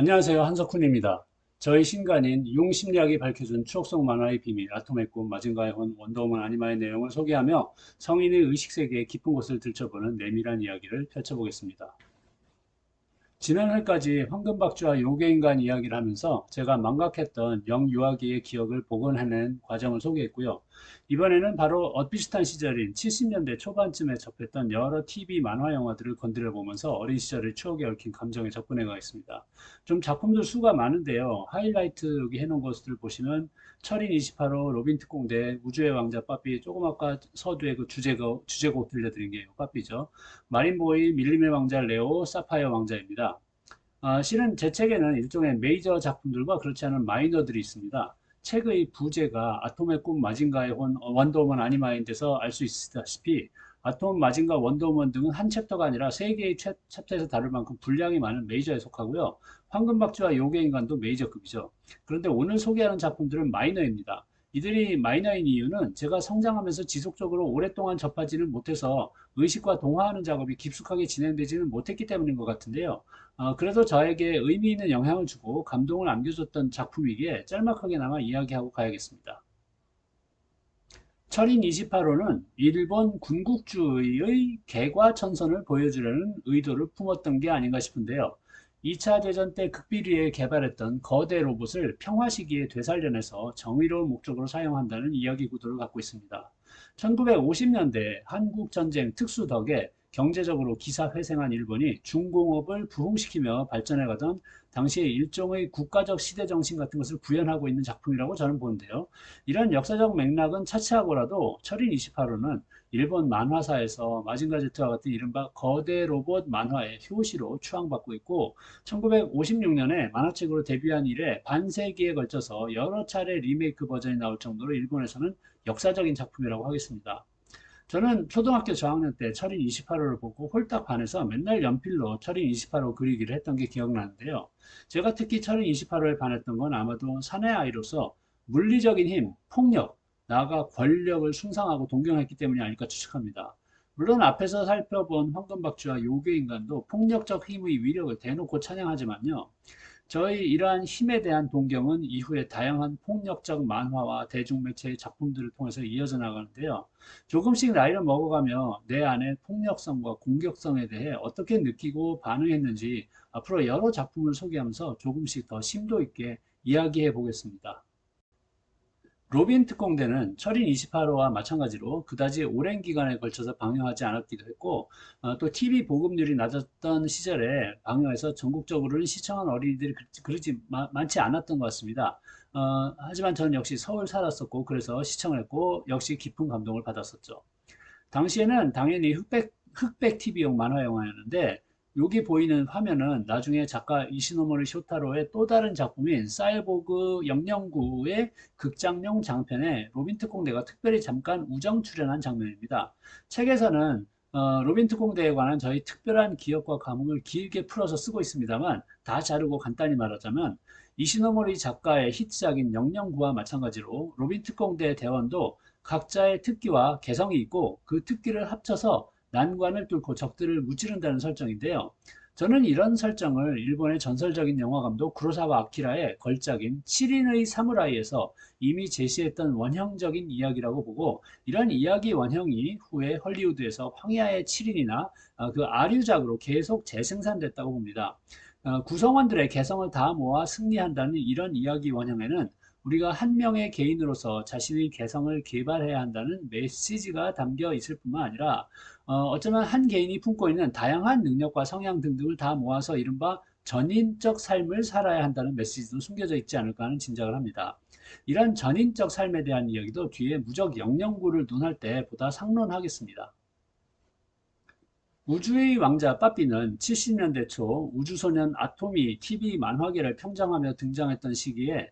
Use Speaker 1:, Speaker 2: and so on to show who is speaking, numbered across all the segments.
Speaker 1: 안녕하세요. 한석훈입니다. 저희 신간인 융심리학이 밝혀준 추억 속 만화의 비밀, 아톰의 꿈, 마징가의 혼, 원더우먼 아니마의 내용을 소개하며 성인의 의식세계의 깊은 곳을 들춰보는 내밀한 이야기를 펼쳐보겠습니다. 지난해까지 황금박쥐와 요괴인간 이야기를 하면서 제가 망각했던 영유아기의 기억을 복원해낸 과정을 소개했고요. 이번에는 바로 엇비슷한 시절인 70년대 초반쯤에 접했던 여러 TV 만화 영화들을 건드려 보면서 어린 시절의 추억에 얽힌 감정에 접근해 가겠습니다. 좀 작품들 수가 많은데요. 하이라이트 여기 해놓은 것을 보시면 철인 28호, 로빈 특공대, 우주의 왕자 빠삐, 조금 아까 서두에 그 주제곡 들려드린 게 빠삐죠. 마린보이, 밀림의 왕자 레오, 사파이어 왕자입니다. 실은 제 책에는 일종의 메이저 작품들과 그렇지 않은 마이너들이 있습니다. 책의 부제가 아톰의 꿈, 마징가의 혼, 원더우먼 아니마인데서 알 수 있다시피 아톰, 마징가, 원더우먼 등은 한 챕터가 아니라 세 개의 챕터에서 다룰 만큼 분량이 많은 메이저에 속하고요. 황금박쥐와 요괴인간도 메이저급이죠. 그런데 오늘 소개하는 작품들은 마이너입니다. 이들이 마이너인 이유는 제가 성장하면서 지속적으로 오랫동안 접하지는 못해서 의식과 동화하는 작업이 깊숙하게 진행되지는 못했기 때문인 것 같은데요. 그래도 저에게 의미 있는 영향을 주고 감동을 안겨줬던 작품이기에 짤막하게나마 이야기하고 가야겠습니다. 철인 28호는 일본 군국주의의 개과천선을 보여주려는 의도를 품었던 게 아닌가 싶은데요. 2차 대전 때 극비리에 개발했던 거대 로봇을 평화 시기에 되살려내서 정의로운 목적으로 사용한다는 이야기 구도를 갖고 있습니다. 1950년대 한국 전쟁 특수 덕에 경제적으로 기사회생한 일본이 중공업을 부흥시키며 발전해가던 당시의 일종의 국가적 시대 정신 같은 것을 구현하고 있는 작품이라고 저는 보는데요. 이런 역사적 맥락은 차치하고라도 철인 28호는 일본 만화사에서 마징가 Z와 같은 이른바 거대 로봇 만화의 효시로 추앙받고 있고 1956년에 만화책으로 데뷔한 이래 반세기에 걸쳐서 여러 차례 리메이크 버전이 나올 정도로 일본에서는 역사적인 작품이라고 하겠습니다. 저는 초등학교 저학년 때 철인 28호를 보고 홀딱 반해서 맨날 연필로 철인 28호 그리기를 했던 게 기억나는데요. 제가 특히 철인 28호에 반했던 건 아마도 사내 아이로서 물리적인 힘, 폭력, 나아가 권력을 숭상하고 동경했기 때문이 아닐까 추측합니다. 물론 앞에서 살펴본 황금박쥐와 요괴인간도 폭력적 힘의 위력을 대놓고 찬양하지만요. 저희 이러한 힘에 대한 동경은 이후에 다양한 폭력적 만화와 대중매체의 작품들을 통해서 이어져 나가는데요. 조금씩 나이를 먹어가며 내 안의 폭력성과 공격성에 대해 어떻게 느끼고 반응했는지 앞으로 여러 작품을 소개하면서 조금씩 더 심도 있게 이야기해 보겠습니다. 로빈 특공대는 철인 28호와 마찬가지로 그다지 오랜 기간에 걸쳐서 방영하지 않았기도 했고 또 TV 보급률이 낮았던 시절에 방영해서 전국적으로는 시청한 어린이들이 그렇지 많지 않았던 것 같습니다. 하지만 저는 역시 서울 살았었고 그래서 시청을 했고 역시 깊은 감동을 받았었죠. 당시에는 당연히 흑백 TV용 만화 영화였는데 여기 보이는 화면은 나중에 작가 이시노모리 쇼타로의 또 다른 작품인 사이보그 009의 극장용 장편에 로빈 특공대가 특별히 잠깐 우정 출연한 장면입니다. 책에서는 로빈 특공대에 관한 저희 특별한 기억과 감흥을 길게 풀어서 쓰고 있습니다만 다 자르고 간단히 말하자면 이시노모리 작가의 히트작인 009와 마찬가지로 로빈 특공대 대원도 각자의 특기와 개성이 있고 그 특기를 합쳐서 난관을 뚫고 적들을 무찌른다는 설정인데요. 저는 이런 설정을 일본의 전설적인 영화감독 구로사와 아키라의 걸작인 7인의 사무라이에서 이미 제시했던 원형적인 이야기라고 보고 이런 이야기 원형이 후에 헐리우드에서 황야의 7인이나 그 아류작으로 계속 재생산됐다고 봅니다. 구성원들의 개성을 다 모아 승리한다는 이런 이야기 원형에는 우리가 한 명의 개인으로서 자신의 개성을 개발해야 한다는 메시지가 담겨 있을 뿐만 아니라 어쩌면 한 개인이 품고 있는 다양한 능력과 성향 등등을 다 모아서 이른바 전인적 삶을 살아야 한다는 메시지도 숨겨져 있지 않을까 하는 짐작을 합니다. 이런 전인적 삶에 대한 이야기도 뒤에 무적 영영구를 논할 때 보다 상론하겠습니다. 우주의 왕자 빠삐는 70년대 초 우주소년 아토미 TV 만화계를 평정하며 등장했던 시기에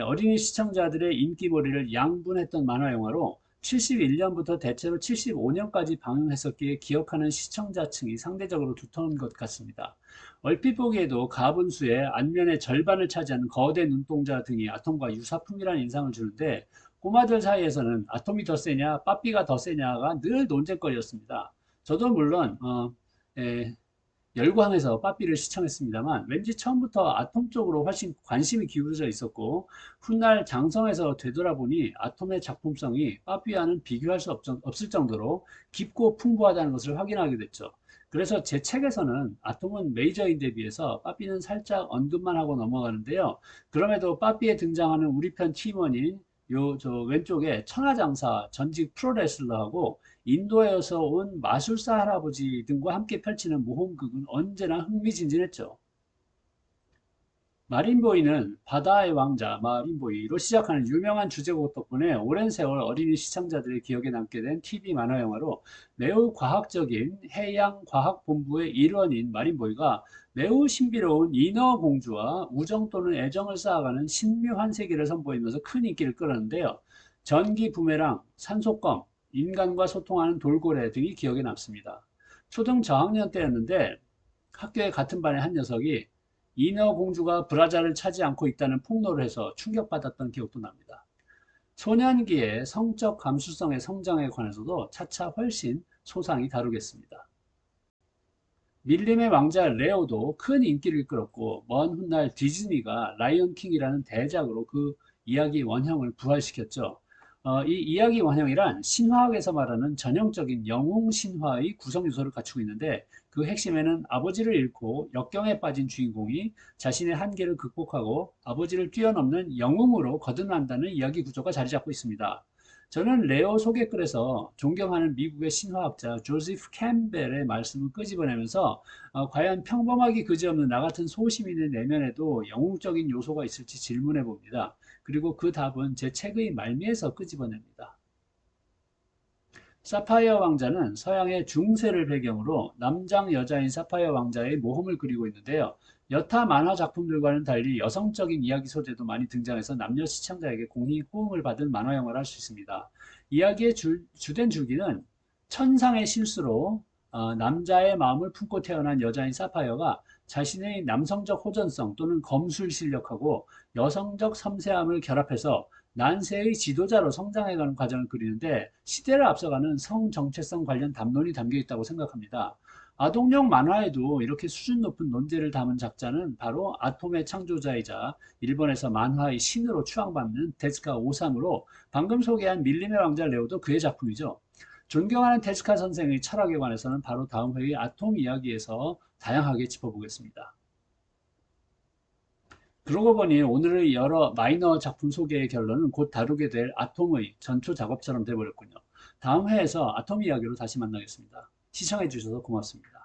Speaker 1: 어린이 시청자들의 인기몰이를 양분했던 만화 영화로 71년부터 대체로 75년까지 방영했었기에 기억하는 시청자층이 상대적으로 두터운 것 같습니다. 얼핏 보기에도 가분수의 안면의 절반을 차지하는 거대 눈동자 등이 아톰과 유사품이라는 인상을 주는데 꼬마들 사이에서는 아톰이 더 세냐 빠삐가 더 세냐가 늘 논쟁거리였습니다. 저도 물론 예, 열광해서 빠삐를 시청했습니다만 왠지 처음부터 아톰 쪽으로 훨씬 관심이 기울어져 있었고 훗날 장성에서 되돌아보니 아톰의 작품성이 빠삐와는 비교할 수 없을 정도로 깊고 풍부하다는 것을 확인하게 됐죠. 그래서 제 책에서는 아톰은 메이저인데 비해서 빠삐는 살짝 언급만 하고 넘어가는데요. 그럼에도 빠삐에 등장하는 우리 편 팀원인 요 저 왼쪽에 천하장사 전직 프로레슬러하고 인도에서 온 마술사 할아버지 등과 함께 펼치는 모험극은 언제나 흥미진진했죠. 마린보이는 바다의 왕자 마린보이로 시작하는 유명한 주제곡 덕분에 오랜 세월 어린이 시청자들의 기억에 남게 된 TV 만화 영화로 매우 과학적인 해양과학본부의 일원인 마린보이가 매우 신비로운 인어공주와 우정 또는 애정을 쌓아가는 신묘한 세계를 선보이면서 큰 인기를 끌었는데요. 전기 부메랑, 산소껌, 인간과 소통하는 돌고래 등이 기억에 남습니다. 초등 저학년 때였는데 학교의 같은 반의 한 녀석이 인어공주가 브라자를 차지 않고 있다는 폭로를 해서 충격받았던 기억도 납니다. 소년기의 성적 감수성의 성장에 관해서도 차차 훨씬 소상히 다루겠습니다. 밀림의 왕자 레오도 큰 인기를 끌었고 먼 훗날 디즈니가 라이언 킹이라는 대작으로 그 이야기 원형을 부활시켰죠. 이 이야기 원형이란 신화학에서 말하는 전형적인 영웅 신화의 구성 요소를 갖추고 있는데 그 핵심에는 아버지를 잃고 역경에 빠진 주인공이 자신의 한계를 극복하고 아버지를 뛰어넘는 영웅으로 거듭난다는 이야기 구조가 자리 잡고 있습니다. 저는 레오 소개글에서 존경하는 미국의 신화학자 조지프 캠벨의 말씀을 끄집어내면서 과연 평범하기 그지없는 나 같은 소시민의 내면에도 영웅적인 요소가 있을지 질문해 봅니다. 그리고 그 답은 제 책의 말미에서 끄집어냅니다. 사파이어 왕자는 서양의 중세를 배경으로 남장 여자인 사파이어 왕자의 모험을 그리고 있는데요. 여타 만화 작품들과는 달리 여성적인 이야기 소재도 많이 등장해서 남녀 시청자에게 공히 호응을 받은 만화 영화를 할 수 있습니다. 이야기의 주된 줄기는 천상의 실수로 남자의 마음을 품고 태어난 여자인 사파이어가 자신의 남성적 호전성 또는 검술 실력하고 여성적 섬세함을 결합해서 난세의 지도자로 성장해가는 과정을 그리는데 시대를 앞서가는 성 정체성 관련 담론이 담겨 있다고 생각합니다. 아동용 만화에도 이렇게 수준 높은 논제를 담은 작자는 바로 아톰의 창조자이자 일본에서 만화의 신으로 추앙받는 데스카 오사무로 방금 소개한 밀림의 왕자 레오도 그의 작품이죠. 존경하는 데스카 선생의 철학에 관해서는 바로 다음 회의 아톰 이야기에서 다양하게 짚어보겠습니다. 그러고 보니 오늘의 여러 마이너 작품 소개의 결론은 곧 다루게 될 아톰의 전초 작업처럼 돼버렸군요. 다음 회에서 아톰 이야기로 다시 만나겠습니다. 시청해 주셔서 고맙습니다.